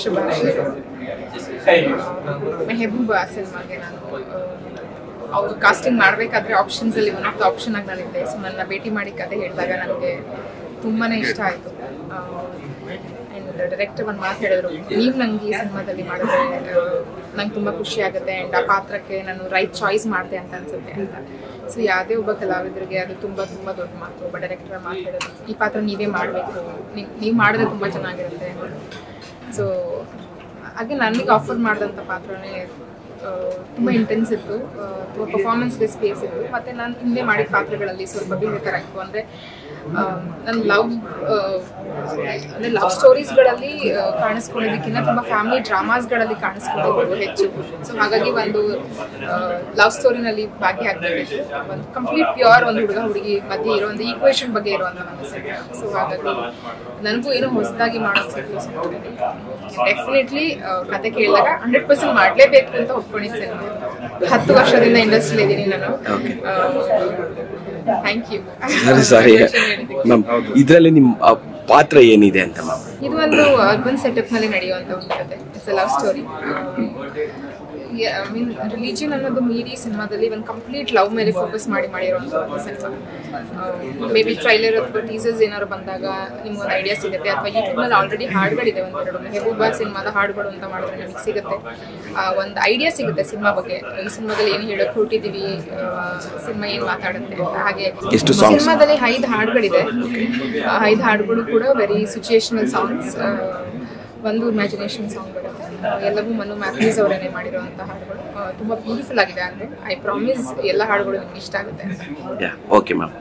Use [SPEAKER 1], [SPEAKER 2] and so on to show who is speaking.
[SPEAKER 1] ಶುಭಾಶಯಗಳು. ಮೆಹಬೂಬಾ ಸಿನಿಮಾಗೆ ನಾನು ಅವರು ಕಾಸ್ಟಿಂಗ್ ಮಾಡಬೇಕಾದ್ರೆ ಆಪ್ಷನ್ಸಲ್ಲಿ ಒನ್ ಆಫ್ ದ ಆಪ್ಷನ್ ಆಗಿ ನಾನಿದ್ದೆ. ಸೊ ನನ್ನ ಭೇಟಿ ಮಾಡಿ ಕತೆ ಹೇಳಿದಾಗ ನನಗೆ ತುಂಬಾ ಇಷ್ಟ ಆಯಿತು. ಆ್ಯಂಡ್ ಡೈರೆಕ್ಟರ್ ಒಂದು ಮಾತು ಹೇಳಿದ್ರು, ನೀವು ನಂಗೆ ಈ ಸಿನಿಮಾದಲ್ಲಿ ಮಾಡಿದ್ರೆ ನಂಗೆ ತುಂಬ ಖುಷಿ ಆಗುತ್ತೆ ಆ್ಯಂಡ್ ಆ ಪಾತ್ರಕ್ಕೆ ನಾನು ರೈಟ್ ಚಾಯ್ಸ್ ಮಾಡಿದೆ ಅಂತ ಅನ್ಸುತ್ತೆ ಅಂತ. ಸೊ ಯಾವುದೇ ಒಬ್ಬ ಕಲಾವಿದರಿಗೆ ಅದು ತುಂಬ ತುಂಬ ದೊಡ್ಡ ಮಾತು. ಒಬ್ಬ ಡೈರೆಕ್ಟರ್ ಮಾತು ಹೇಳಿದ್ರು, ಈ ಪಾತ್ರ ನೀವೇ ಮಾಡಬೇಕು, ನೀವು ಮಾಡಿದ್ರೆ ತುಂಬ ಚೆನ್ನಾಗಿರುತ್ತೆ. ಸೊ ಹಾಗೆ ನನಗೆ ಆಫರ್ ಮಾಡಿದಂಥ ಪಾತ್ರನೇ ತುಂಬ ಇಂಟೆನ್ಸ್ ಇತ್ತು, ತುಂಬ ಪರ್ಫಾರ್ಮೆನ್ಸ್ಗೆ ಸ್ಪೇಸ್ ಇತ್ತು. ಮತ್ತು ನಾನು ಹಿಂದೆ ಮಾಡಿದ ಪಾತ್ರಗಳಲ್ಲಿ ಸ್ವಲ್ಪ ಬೇರೆ ಥರ ಇತ್ತು. ಅಂದರೆ ನನ್ನ ಅಂದರೆ ಲವ್ ಸ್ಟೋರೀಸ್ಗಳಲ್ಲಿ ಕಾಣಿಸ್ಕೊಳ್ಳೋದಕ್ಕಿಂತ ತುಂಬ ಫ್ಯಾಮಿಲಿ ಡ್ರಾಮಾಸ್ಗಳಲ್ಲಿ ಕಾಣಿಸ್ಕೊಳ್ಳೋದು ಹೆಚ್ಚು. ಸೊ ಹಾಗಾಗಿ ಒಂದು ಲವ್ ಸ್ಟೋರಿನಲ್ಲಿ ಭಾಗಿಯಾಗ್ತಿದೆ. ಒಂದು ಕಂಪ್ಲೀಟ್ ಪ್ಯೂರ್ ಒಂದು ಹುಡುಗ ಹುಡುಗಿ ಮಧ್ಯೆ ಇರೋ ಒಂದು ಈಕ್ವೇಷನ್ ಬಗ್ಗೆ ಇರುವಂಥ ನನ್ನ ಸಿನಿಮಾ. ಸೊ ಹಾಗಾಗಿ ನನಗೂ ಏನೋ ಹೊಸದಾಗಿ ಮಾಡೋಕ್ಕೆ ಸಿಕ್ತು. ಡೆಫಿನೆಟ್ಲಿ ಕತೆ ಕೇಳಿದಾಗ 100% ಮಾಡಲೇಬೇಕು ಅಂತ ಒಪ್ಕೊಂಡಿದ್ದೆ ಸಿನಿಮಾ. 10 ವರ್ಷದಿಂದ ಇಂಡಸ್ಟ್ರಿಯಲ್ಲಿ ಇದ್ದೀನಿ ನಾನು. Thank you.
[SPEAKER 2] ಇದರಲ್ಲಿ ನಿಮ್ಮ ಪಾತ್ರ ಏನಿದೆ ಅಂತ ಮ್ಯಾಮ್?
[SPEAKER 1] ಇದು ಒಂದು ಅರ್ಬನ್ ಸೆಟಪ್ ನಲ್ಲಿ ನಡೆಯುವಂತ ಒಂದು ಕತೆ. It's a love story. I mean religion ಅನ್ನೋದು ಮೀರಿ ಸಿನಿಮಾದಲ್ಲಿ ಒಂದು ಕಂಪ್ಲೀಟ್ ಲವ್ ಮೇಲೆ ಫೋಕಸ್ ಮಾಡಿರುವಂಥ ಒಂದು ಸಿನಿಮಾ. ಮೇ ಬಿ ಟ್ರೈಲರ್ ಅಥವಾ ಟೀಸರ್ಸ್ ಏನಾದ್ರು ಬಂದಾಗ ನಿಮ್ಗೊಂದು ಐಡಿಯಾ ಸಿಗುತ್ತೆ. ಅಥವಾ ಯೂಟ್ಯೂಬ್ನಲ್ಲಿ ಆಲ್ರೆಡಿ ಹಾಡುಗಳಿದೆ ಒಂದೆರಡು. ಮೆಹಬೂಬಾ ಸಿನಿಮಾದ ಹಾಡುಗಳು ಅಂತ ಮಾಡಿದ್ರೆ ನಿಮಗೆ ಸಿಗುತ್ತೆ, ಒಂದು ಐಡಿಯಾ ಸಿಗುತ್ತೆ ಸಿನಿಮಾ ಬಗ್ಗೆ. ಈ ಸಿನಿಮಾದಲ್ಲಿ ಏನು ಹೇಳೋಕೆ ಹೊರಟಿದ್ದೀವಿ, ಸಿನಿಮಾ ಏನು ಮಾತಾಡುತ್ತೆ ಅಂತ. ಹಾಗೆ ಸಿನಿಮಾದಲ್ಲಿ 5 ಹಾಡುಗಳಿದೆ. 5 ಹಾಡುಗಳು ಕೂಡ ವೆರಿ ಸಿಚುಯೇಷನಲ್ ಸಾಂಗ್ಸ್. ಒಂದು ಇಮ್ಯಾಜಿನೇಷನ್ ಸಾಂಗ್ ಬರುತ್ತೆ. ಎಲ್ಲವೂ ಮನು ಮ್ಯಾಥ್ಯೂಸ್ ಅವರೇನೆ ಮಾಡಿರುವಂಥ ಹಾಡುಗಳು. ತುಂಬ ಬ್ಯೂಟಿಫುಲ್ ಆಗಿದೆ. ಅಂದರೆ ಐ ಪ್ರಾಮಿಸ್ ಎಲ್ಲ ಹಾಡುಗಳು ನಿಮ್ಗೆ ಇಷ್ಟ ಆಗುತ್ತೆ.
[SPEAKER 2] Okay ma'am.